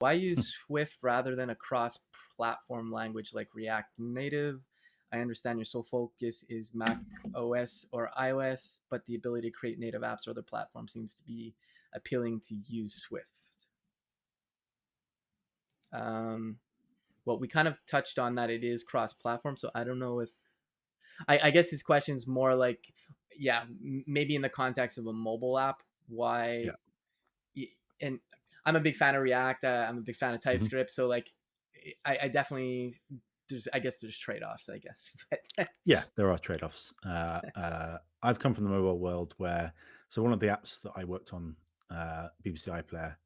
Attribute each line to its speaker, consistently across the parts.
Speaker 1: Why use Swift rather than a cross-platform language like React Native? I understand your sole focus is Mac OS or iOS, but the ability to create native apps or other platforms seems to be appealing to use Swift. Um, well, we kind of touched on that it is cross-platform, so I don't know if I guess his question is more like, yeah, maybe in the context of a mobile app,
Speaker 2: Yeah.
Speaker 1: why? And I'm a big fan of React. I'm a big fan of
Speaker 2: Mhm.
Speaker 1: TypeScript. So like, I definitely I guess there's trade offs. I guess, but
Speaker 2: Yeah, there are trade-offs. I've come from the mobile world where, so one of the apps that I worked on, BBC iPlayer,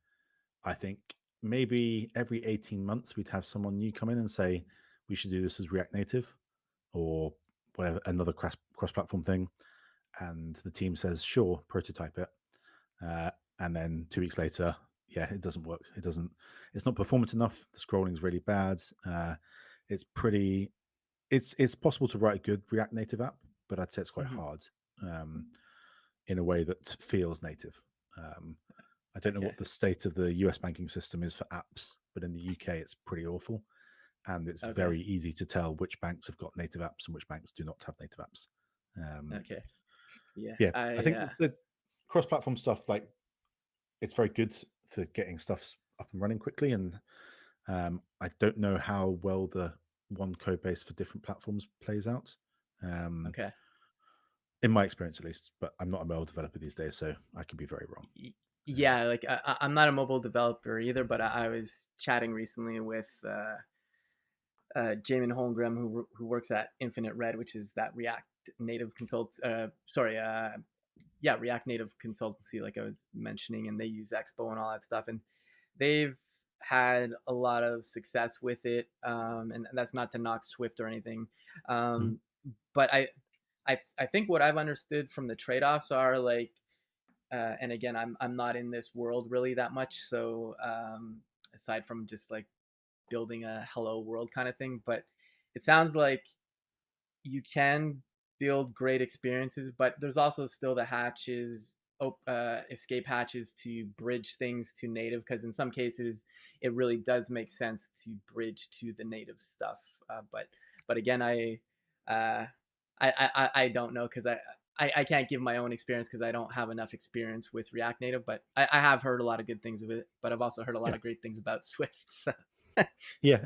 Speaker 2: I think maybe every 18 months we'd have someone new come in and say, we should do this as React Native or whatever, another cross-platform thing. And the team says, sure, prototype it. Uh, and then 2 weeks later, yeah, it doesn't work. It's not performant enough. The scrolling is really bad. It's pretty, it's possible to write a good React Native app, but I'd say it's quite
Speaker 1: Mhm.
Speaker 2: hard um, in a way that feels native. Um, I don't know
Speaker 1: Okay,
Speaker 2: what the state of the US banking system is for apps, but in the UK, it's pretty awful. And it's
Speaker 1: okay,
Speaker 2: very easy to tell which banks have got native apps and which banks do not have native apps. Um,
Speaker 1: okay, yeah.
Speaker 2: yeah, I
Speaker 1: I
Speaker 2: think the cross platform stuff, like, it's very good for getting stuff up and running quickly. And I don't know how well the one code base for different platforms plays out. Um,
Speaker 1: okay.
Speaker 2: in my experience, at least, but I'm not a mobile developer these days, so I could be very wrong. Uh,
Speaker 1: Yeah, like I'm not a mobile developer either, but I was chatting recently with Jamin Holmgren, who works at Infinite Red, which is that React Native consult. Sorry, yeah, React Native consultancy, like I was mentioning, and they use Expo and all that stuff, and they've had a lot of success with it. And that's not to knock Swift or anything,
Speaker 2: mhm.
Speaker 1: um, but I think what I've understood from the trade offs are like, and again, I'm not in this world really that much, so aside from just like building a hello world kind of thing, but it sounds like you can build great experiences, but there's also still the hatches, escape hatches to bridge things to native, because in some cases it really does make sense to bridge to the native stuff. But again, uh, I don't know because I can't give my own experience because I don't have enough experience with React Native, but I have heard a lot of good things of it, but I've also heard a lot
Speaker 2: Yeah,
Speaker 1: of great things about Swift. So
Speaker 2: yeah.